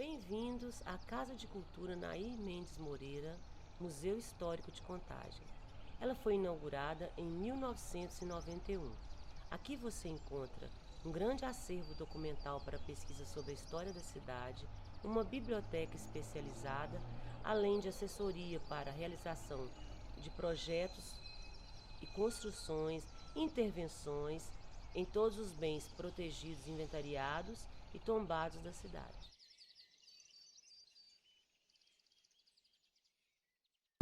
Bem-vindos à Casa de Cultura Nair Mendes Moreira, Museu Histórico de Contagem. Ela foi inaugurada em 1991. Aqui você encontra um grande acervo documental para pesquisa sobre a história da cidade, uma biblioteca especializada, além de assessoria para a realização de projetos e construções, intervenções em todos os bens protegidos, inventariados e tombados da cidade.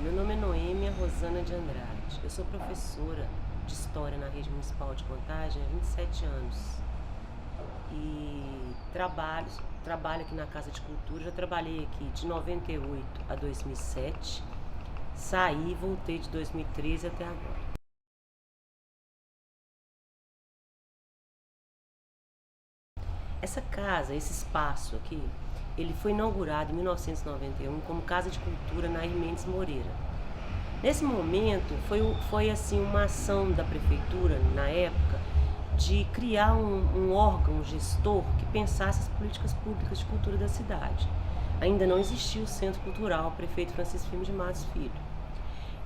Meu nome é Noêmia Rosana de Andrade. Eu sou professora de História na Rede Municipal de Contagem há 27 anos. E trabalho aqui na Casa de Cultura. Já trabalhei aqui de 98 a 2007. Saí e voltei de 2013 até agora. Essa casa, esse espaço aqui, ele foi inaugurado em 1991 como Casa de Cultura Nair Mendes Moreira. Nesse momento, foi assim uma ação da prefeitura, na época, de criar um órgão gestor que pensasse as políticas públicas de cultura da cidade. Ainda não existia o Centro Cultural Prefeito Francisco Firmo de Matos Filho.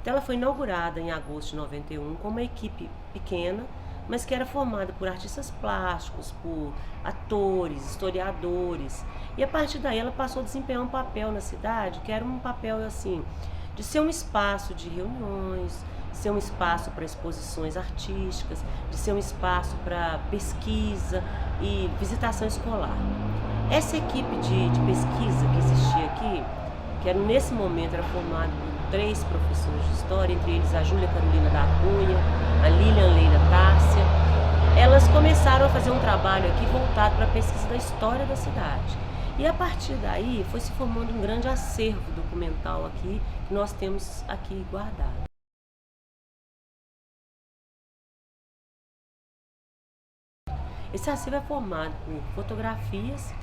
Então ela foi inaugurada em agosto de 91 com uma equipe pequena, mas que era formada por artistas plásticos, por atores, historiadores. E a partir daí ela passou a desempenhar um papel na cidade, que era um papel assim, de ser um espaço de reuniões, de ser um espaço para exposições artísticas, de ser um espaço para pesquisa e visitação escolar. Essa equipe de pesquisa que existia aqui, que era, nesse momento era formada por 3 professores de história, entre eles a Júlia Carolina da Cunha, a Lilian Leila Tárcia, elas começaram a fazer um trabalho aqui voltado para a pesquisa da história da cidade. E a partir daí foi se formando um grande acervo documental aqui, que nós temos aqui guardado. Esse acervo é formado por fotografias,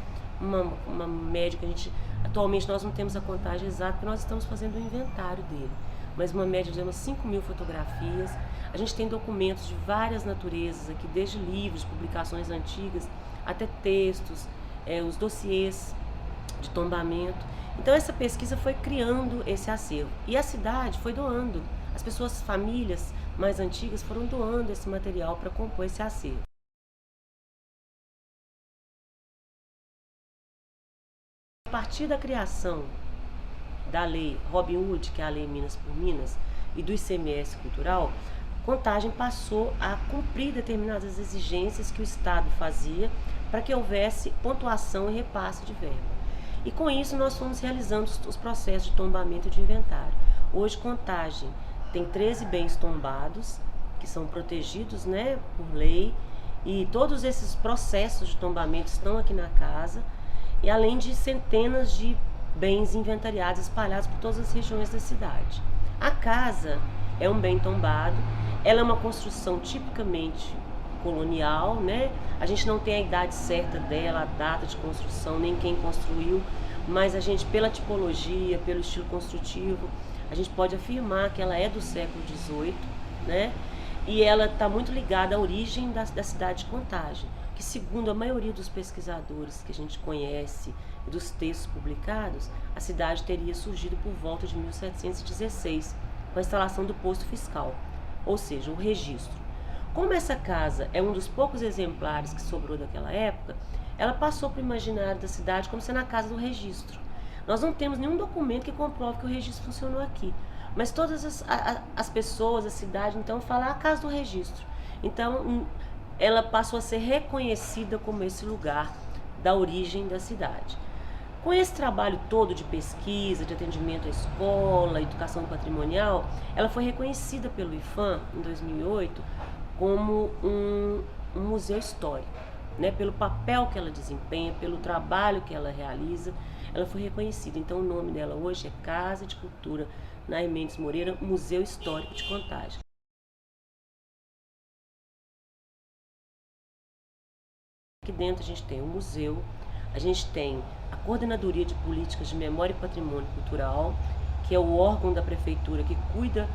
uma média que atualmente nós não temos a contagem exata, porque nós estamos fazendo o inventário dele, mas uma média de umas 5.000 fotografias. A gente tem documentos de várias naturezas aqui, desde livros, publicações antigas, até textos, os dossiês de tombamento. Então essa pesquisa foi criando esse acervo e a cidade foi doando. As pessoas, famílias mais antigas foram doando esse material para compor esse acervo. A partir da criação da lei Robin Hood, que é a lei Minas por Minas, e do ICMS cultural, Contagem passou a cumprir determinadas exigências que o Estado fazia para que houvesse pontuação e repasse de verba. E com isso nós fomos realizando os processos de tombamento e de inventário. Hoje Contagem tem 13 bens tombados, que são protegidos, por lei, e todos esses processos de tombamento estão aqui na casa, e além de centenas de bens inventariados espalhados por todas as regiões da cidade. A casa é um bem tombado, ela é uma construção tipicamente colonial, A gente não tem a idade certa dela, a data de construção, nem quem construiu, mas a gente, pela tipologia, pelo estilo construtivo, a gente pode afirmar que ela é do século XVIII, E ela está muito ligada à origem da cidade de Contagem, que segundo a maioria dos pesquisadores que a gente conhece e dos textos publicados, a cidade teria surgido por volta de 1716, com a instalação do posto fiscal, ou seja, o registro. Como essa casa é um dos poucos exemplares que sobrou daquela época, ela passou para o imaginário da cidade como sendo a casa do registro. Nós não temos nenhum documento que comprove que o registro funcionou aqui, mas todas as pessoas, a cidade, então, falam a casa do registro. Então, ela passou a ser reconhecida como esse lugar da origem da cidade. Com esse trabalho todo de pesquisa, de atendimento à escola, educação patrimonial, ela foi reconhecida pelo IPHAN, em 2008, como um museu histórico, pelo papel que ela desempenha, pelo trabalho que ela realiza, ela foi reconhecida. Então o nome dela hoje é Casa de Cultura Nair Mendes Moreira, Museu Histórico de Contagem. Aqui dentro a gente tem o museu, a gente tem a Coordenadoria de Políticas de Memória e Patrimônio Cultural, que é o órgão da prefeitura que cuida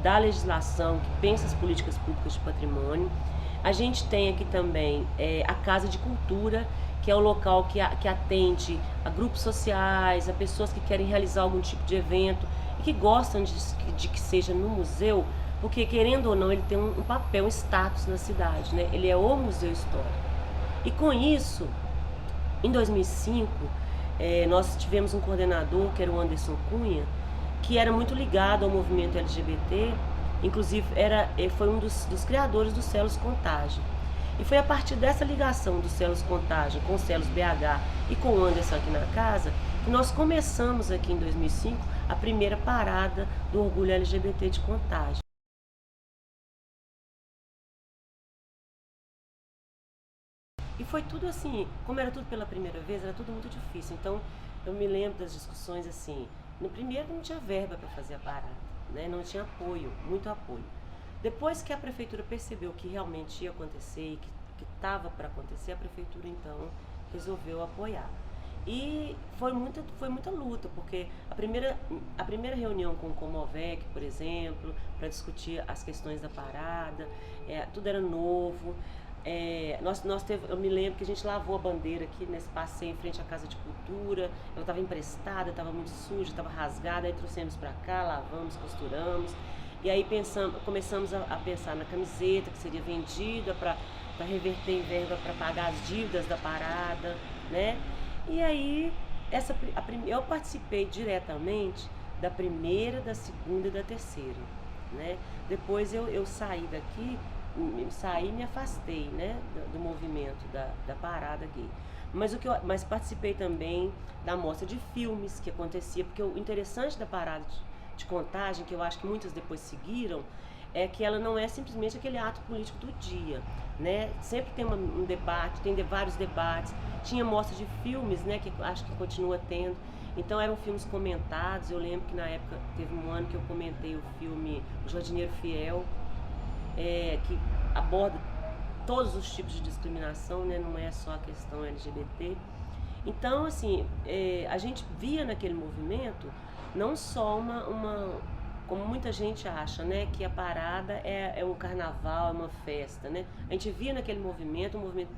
da legislação, que pensa as políticas públicas de patrimônio. A gente tem aqui também a Casa de Cultura, que é o local que atende a grupos sociais, a pessoas que querem realizar algum tipo de evento e que gostam de que seja no museu, porque querendo ou não ele tem um papel, um status na cidade, né? Ele é o museu histórico. E com isso, em 2005, nós tivemos um coordenador, que era o Anderson Cunha, que era muito ligado ao movimento LGBT, inclusive foi um dos criadores do Celos Contagem. E foi a partir dessa ligação do Celos Contagem com o Celos BH e com o Anderson aqui na casa, que nós começamos aqui em 2005 a primeira parada do orgulho LGBT de Contagem. E foi tudo assim, como era tudo pela primeira vez, era tudo muito difícil. Então, eu me lembro das discussões assim, no primeiro não tinha verba para fazer a parada, né? Não tinha apoio, muito apoio. Depois que a prefeitura percebeu que realmente ia acontecer e que estava para acontecer, a prefeitura então resolveu apoiar. E foi muita luta, porque a primeira reunião com o Comovec, por exemplo, para discutir as questões da parada, tudo era novo. Eu me lembro que a gente lavou a bandeira aqui nesse passeio em frente à Casa de Cultura. Ela estava emprestada, estava muito suja, estava rasgada, aí trouxemos para cá, lavamos, costuramos. E aí começamos a pensar na camiseta que seria vendida para reverter em verba para pagar as dívidas da parada, né? E aí eu participei diretamente da primeira, da segunda e da terceira, né? Depois eu saí daqui, me afastei, né, do movimento da parada gay. Mas participei também da mostra de filmes que acontecia, porque o interessante da parada de Contagem, que eu acho que muitas depois seguiram, é que ela não é simplesmente aquele ato político do dia, né? Sempre tem um debate, tem vários debates. Tinha mostra de filmes, né, que acho que continua tendo. Então eram filmes comentados. Eu lembro que na época teve um ano que eu comentei o filme O Jardineiro Fiel, que aborda todos os tipos de discriminação, né? Não é só a questão LGBT. Então, assim, a gente via naquele movimento não só como muita gente acha, né, que a parada é um carnaval, é uma festa, né? A gente via naquele movimento, um movimento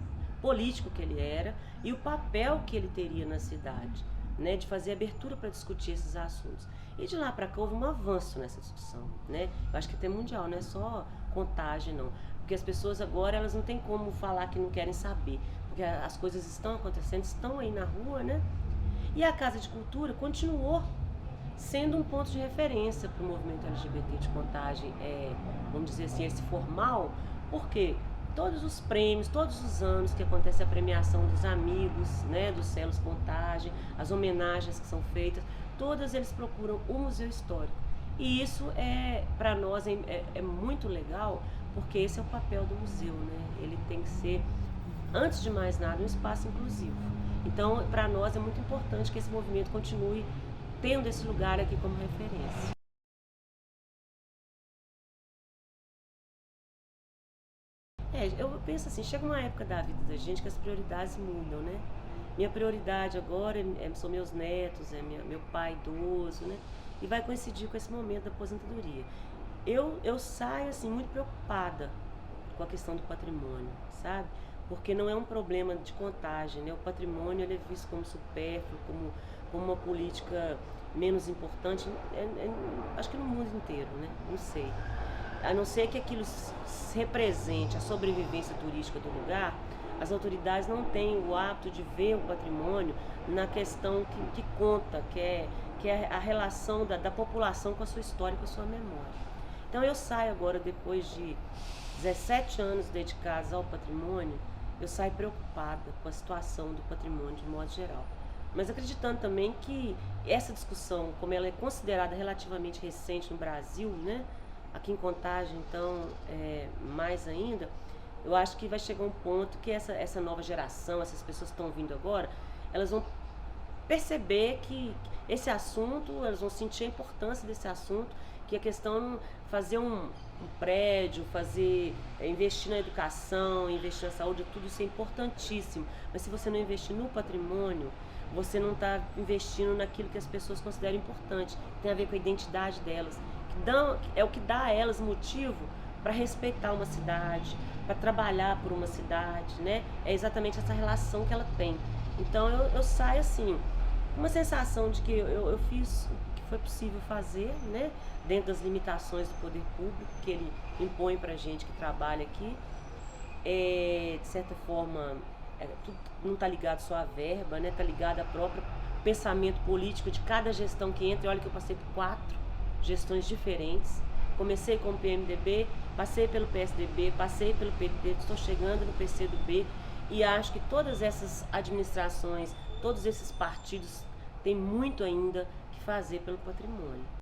político que ele era e o papel que ele teria na cidade, né, de fazer abertura para discutir esses assuntos. E de lá para cá houve um avanço nessa discussão, né? Eu acho que até mundial, não é só Contagem, não. Porque as pessoas agora, elas não têm como falar que não querem saber, porque as coisas estão acontecendo, estão aí na rua, né? E a Casa de Cultura continuou sendo um ponto de referência para o movimento LGBT de Contagem, vamos dizer assim, esse formal, porque todos os prêmios, todos os anos que acontece a premiação dos amigos, né, dos Celos Contagem, as homenagens que são feitas, todas eles procuram o Museu Histórico. E isso para nós é muito legal, porque esse é o papel do museu, né? Ele tem que ser, antes de mais nada, um espaço inclusivo. Então, para nós é muito importante que esse movimento continue tendo esse lugar aqui como referência. Eu penso assim, chega uma época da vida da gente que as prioridades mudam, né? Minha prioridade agora são meus netos, meu pai idoso, né? E vai coincidir com esse momento da aposentadoria. Eu saio assim muito preocupada com a questão do patrimônio, sabe? Porque não é um problema de Contagem, né? O patrimônio ele é visto como supérfluo, como uma política menos importante, acho que no mundo inteiro, né? Não sei. A não ser que aquilo represente a sobrevivência turística do lugar, as autoridades não têm o hábito de ver o patrimônio na questão que conta, que é a relação da população com a sua história, com a sua memória. Então eu saio agora, depois de 17 anos dedicados ao patrimônio, eu saio preocupada com a situação do patrimônio de modo geral. Mas acreditando também que essa discussão, como ela é considerada relativamente recente no Brasil, né? Aqui em Contagem, então, mais ainda, eu acho que vai chegar um ponto que essa nova geração, essas pessoas que estão vindo agora, elas vão perceber que esse assunto, elas vão sentir a importância desse assunto, que a questão fazer um prédio, investir na educação, investir na saúde, tudo isso é importantíssimo. Mas se você não investir no patrimônio, você não está investindo naquilo que as pessoas consideram importante, tem a ver com a identidade delas, é o que dá a elas motivo para respeitar uma cidade, para trabalhar por uma cidade, né? É exatamente essa relação que ela tem. Então eu saio assim, uma sensação de que eu fiz o que foi possível fazer, né? Dentro das limitações do poder público que ele impõe para gente que trabalha aqui. De certa forma, tudo não está ligado só à verba, né? Está ligado ao próprio pensamento político de cada gestão que entra. E olha que eu passei por 4 gestões diferentes. Comecei com o PMDB, passei pelo PSDB, passei pelo PT, estou chegando no PCdoB e acho que todas essas administrações, todos esses partidos têm muito ainda que fazer pelo patrimônio.